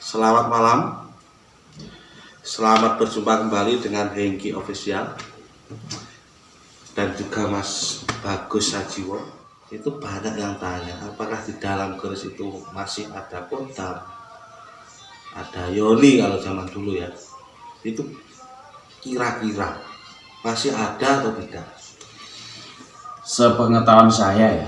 Selamat malam. Selamat berjumpa kembali dengan Hengki Official dan juga Mas Bagus Sajiwo. Itu banyak yang tanya, apakah di dalam keris itu masih ada kodam, ada yoni kalau zaman dulu ya. Itu kira-kira masih ada atau tidak? Sepengetahuan saya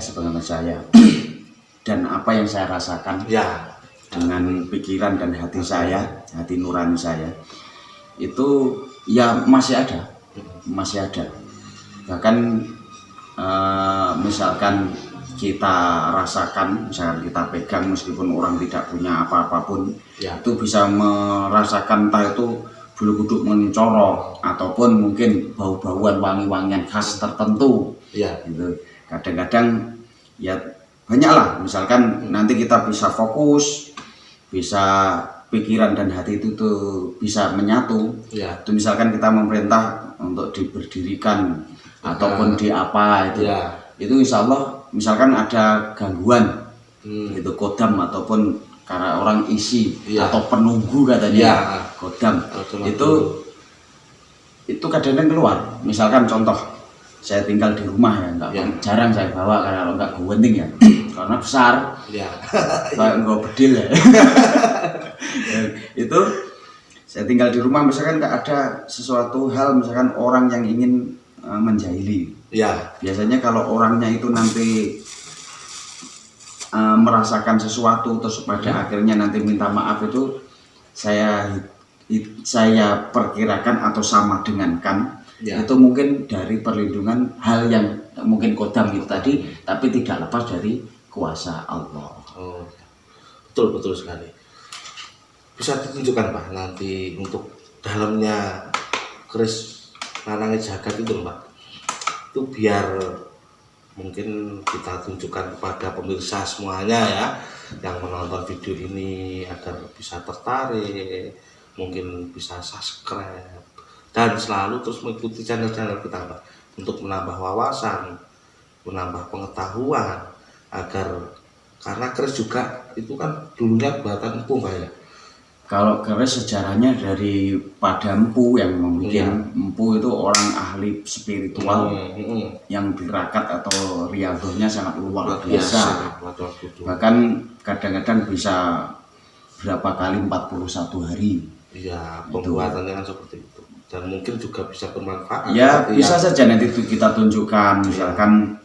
dan apa yang saya rasakan Ya, dengan pikiran dan hati saya, hati nurani saya, itu ya masih ada. Bahkan misalkan kita rasakan, misalkan kita pegang meskipun orang tidak punya apa-apapun, ya. itu bisa merasakan entah itu bulu kuduk mencorok ataupun mungkin bau-bauan wangi-wangian khas tertentu. Ya. Gitu. Kadang-kadang ya banyaklah, misalkan nanti kita bisa fokus, bisa pikiran dan hati itu tuh bisa menyatu. Ya. Itu misalkan kita memerintah untuk diberdirikan ataupun di apa itu. Ya. Itu insya Allah misalkan ada gangguan itu kodam ataupun karena orang isi atau penunggu katanya kodam itu kadang-kadang keluar. Misalkan contoh saya tinggal di rumah ya, jarang saya bawa karena kalau nggak gunting ya karena besar kayak nggak bedil ya. Itu saya tinggal di rumah, misalkan nggak ada sesuatu hal, misalkan orang yang ingin menjahili ya. Biasanya kalau orangnya itu nanti merasakan sesuatu terus pada akhirnya nanti minta maaf, itu saya perkirakan atau sama dengan itu mungkin dari perlindungan hal yang mungkin kodam itu tadi, tapi tidak lepas dari kuasa Allah. Oh, betul sekali. Bisa ditunjukkan Pak nanti untuk dalamnya keris Nanange Jagat itu Pak, itu biar mungkin kita tunjukkan kepada pemirsa semuanya ya, yang menonton video ini agar bisa tertarik, mungkin bisa subscribe dan selalu terus mengikuti channel-channel kita Pak, untuk menambah wawasan, menambah pengetahuan, agar karena keris juga itu kan dulunya buatan empu Pak ya. Kalau keris sejarahnya daripada empu yang membuat empu itu orang ahli spiritual yang tirakat atau riadohnya sangat luar biasa. Bahkan kadang-kadang bisa berapa kali 41 hari. Iya, pembuatannya kan seperti itu. Dan mungkin juga bisa bermanfaat. Ya, bisa saja nanti kita tunjukkan, misalkan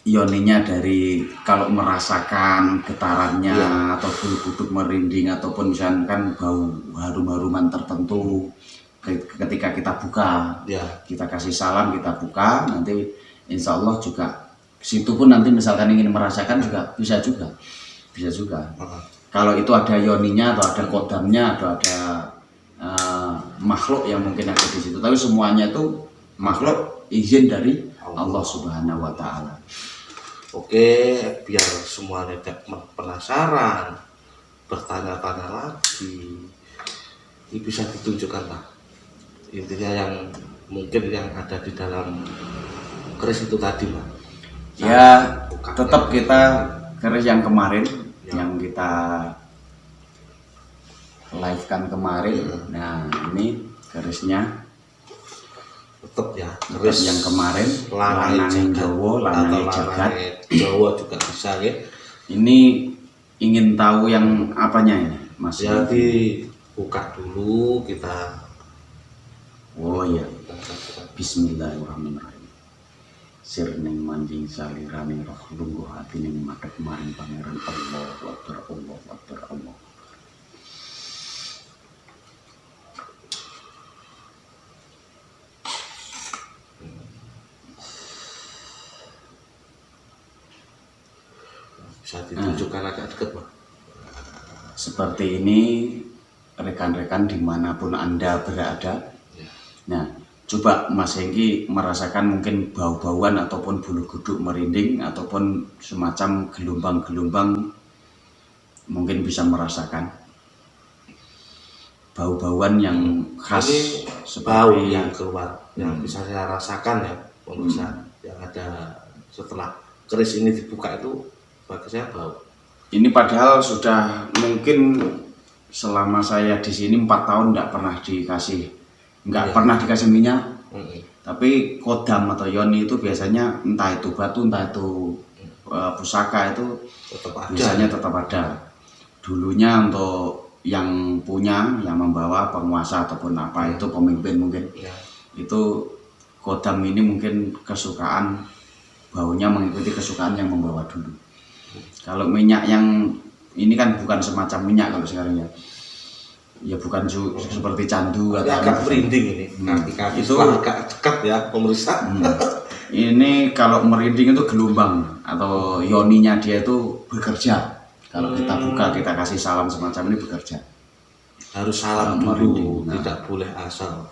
yoninya dari kalau merasakan getarannya atau bulu kuduk merinding ataupun misalkan bau harum-haruman tertentu ketika kita buka, kita kasih salam, kita buka, nanti insya Allah juga situ pun nanti misalkan ingin merasakan juga bisa juga. Kalau itu ada yoninya atau ada kodamnya atau ada makhluk yang mungkin ada di situ, tapi semuanya itu makhluk izin dari Allah Subhanahu wa Ta'ala. Oke, biar semuanya penasaran, bertanya-tanya lagi, ini bisa ditunjukkan Pak. Intinya yang mungkin yang ada di dalam keris itu tadi Pak. Ya, tetap kita keris yang kemarin yang kita live-kan kemarin. Nah, ini kerisnya tetap ya, keris yang kemarin Lanange Jagat Jawa juga bisa ya. Ini ingin tahu yang apanya ini Mas? Jadi buka dulu kita. Oh ya, Bismillahirrahmanirrahim. Sirning manjing saliraning roh lungguh hati ning madhep maring pangeran Allahu Akbar, Allahu Akbar, Allah. Bisa ditunjukkan agak dekat Pak. Seperti ini rekan-rekan dimanapun Anda berada. Nah, coba Mas Hengki merasakan mungkin bau-bauan ataupun bulu kuduk merinding ataupun semacam gelombang-gelombang, mungkin bisa merasakan bau-bauan yang khas. Ini bau yang keluar yang bisa saya rasakan ya pemirsa, yang ada setelah keris ini dibuka itu bagi saya bau. Ini padahal sudah mungkin selama saya di sini 4 tahun nggak pernah dikasih Iya. pernah dikasih minyak. Mm-mm. Tapi kodam atau yoni itu biasanya entah itu batu entah itu pusaka itu Tetap ada. biasanya tetap ada. Dulunya untuk yang punya, yang membawa penguasa ataupun apa itu pemimpin mungkin Ya. itu kodam ini mungkin kesukaan baunya mengikuti kesukaan yang membawa dulu. Kalau minyak yang ini kan bukan semacam minyak kalau sekarang ya. Ya bukan seperti candu atau Agak merinding ini. Kaki itu agak dekat ya pemirsa. Ini kalau merinding itu gelombang atau yoninya dia itu bekerja. Kalau kita buka, kita kasih salam semacam ini bekerja. Harus salam dulu, tidak boleh asal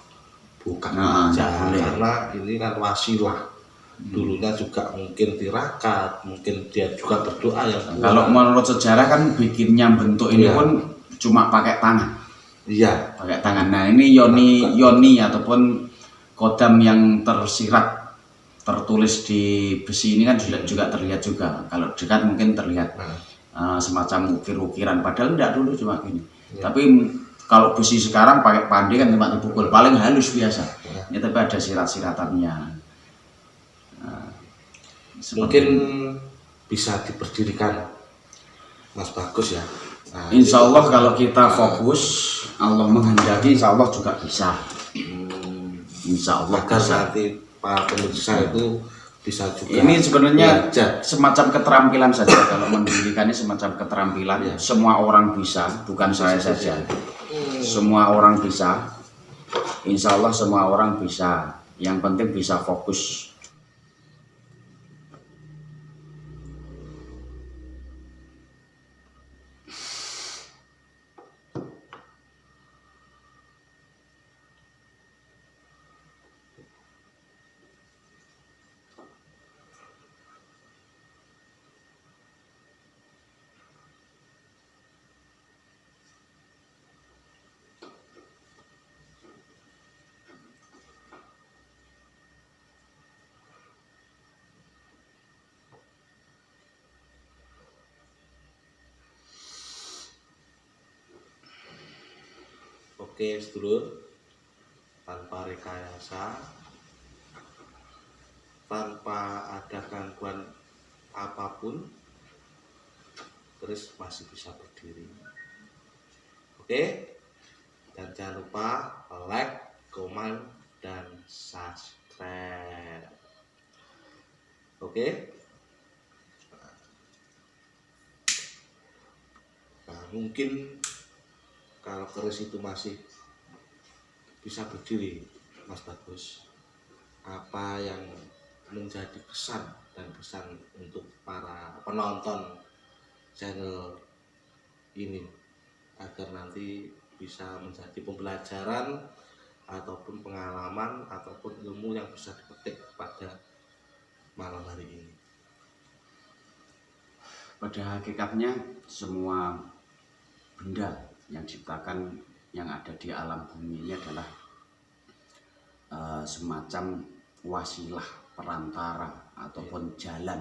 buka aja. Karena ini kan wasilah. Dulunya juga mungkin tirakat, mungkin dia juga berdoa yang kuat. Kalau menurut sejarah kan bikinnya bentuk ini pun cuma pakai tangan. Iya, Pakai tangan. Nah ini yoni ataupun kodam yang tersirat tertulis di besi ini kan juga terlihat juga. Kalau dekat mungkin terlihat semacam ukir-ukiran. Padahal enggak dulu cuma gini. Tapi kalau besi sekarang pakai pandai kan cuma dipukul, paling halus biasa. Ini tapi ada sirat-siratannya. Mungkin bisa diberdirikan, Mas Bagus ya. Nah, insya Allah kalau kita fokus, Allah menghendaki, insya Allah juga bisa. Insya Allah agar bisa. nanti para pemirsa itu bisa juga. Ini sebenarnya belajar. semacam keterampilan saja. Kalau mendirikan ini semacam keterampilan. Semua orang bisa, bukan saya saja. Semua orang bisa. Insya Allah semua orang bisa. Yang penting bisa fokus. Oke, sedulur, tanpa rekayasa, tanpa ada gangguan apapun, terus masih bisa berdiri. Oke, dan jangan lupa like, komen, dan subscribe. Oke. Nah, mungkin kalau keris itu masih bisa berdiri, Mas Bagus, apa yang menjadi kesan dan pesan untuk para penonton channel ini agar nanti bisa menjadi pembelajaran ataupun pengalaman ataupun ilmu yang bisa dipetik pada malam hari ini? Pada hakikatnya semua benda yang diciptakan yang ada di alam bumi ini adalah semacam wasilah perantara ataupun jalan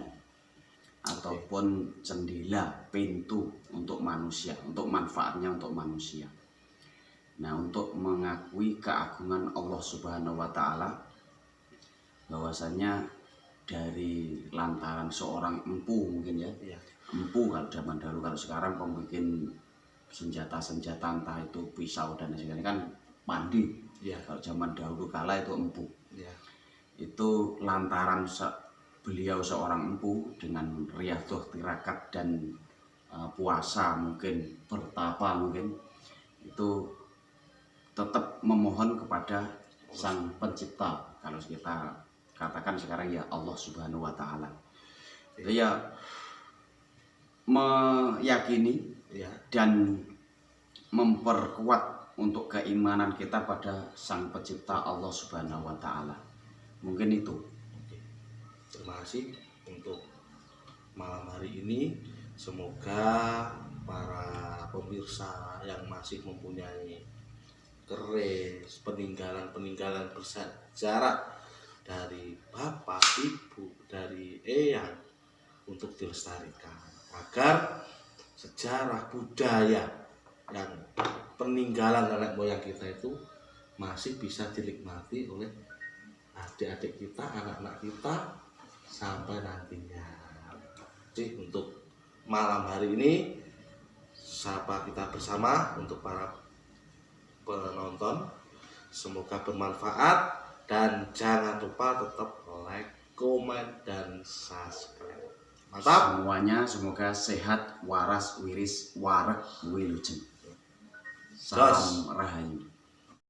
ataupun jendela pintu untuk manusia, untuk manfaatnya untuk manusia. Nah, untuk mengakui keagungan Allah Subhanahu wa Ta'ala, bahwasanya dari lantaran seorang empu mungkin ya, empu kalau zaman dahulu, kalau sekarang pembikin senjata-senjata entah itu pisau dan sebagainya kan pandi. Kalau zaman dahulu kala itu empu. Itu lantaran beliau seorang empu dengan riyadhah tirakat dan puasa mungkin bertapa mungkin itu tetap memohon kepada Sang Pencipta, kalau kita katakan sekarang ya Allah Subhanahu wa Ta'ala. Itu ya meyakini dan memperkuat untuk keimanan kita pada Sang Pencipta Allah Subhanahu wa Ta'ala. Mungkin itu. Terima kasih untuk malam hari ini. Semoga para pemirsa yang masih mempunyai keris, peninggalan bersejarah dari bapak, ibu, dari eyang untuk dilestarikan agar sejarah budaya yang peninggalan nenek moyang kita itu masih bisa dinikmati oleh adik-adik kita, anak-anak kita sampai nantinya. Jadi untuk malam hari ini sapa kita bersama untuk para penonton, semoga bermanfaat dan jangan lupa tetap like, komen, dan subscribe. Mantap. Semuanya semoga sehat, waras, wiris, warek, wilujeng. Salam rahayu.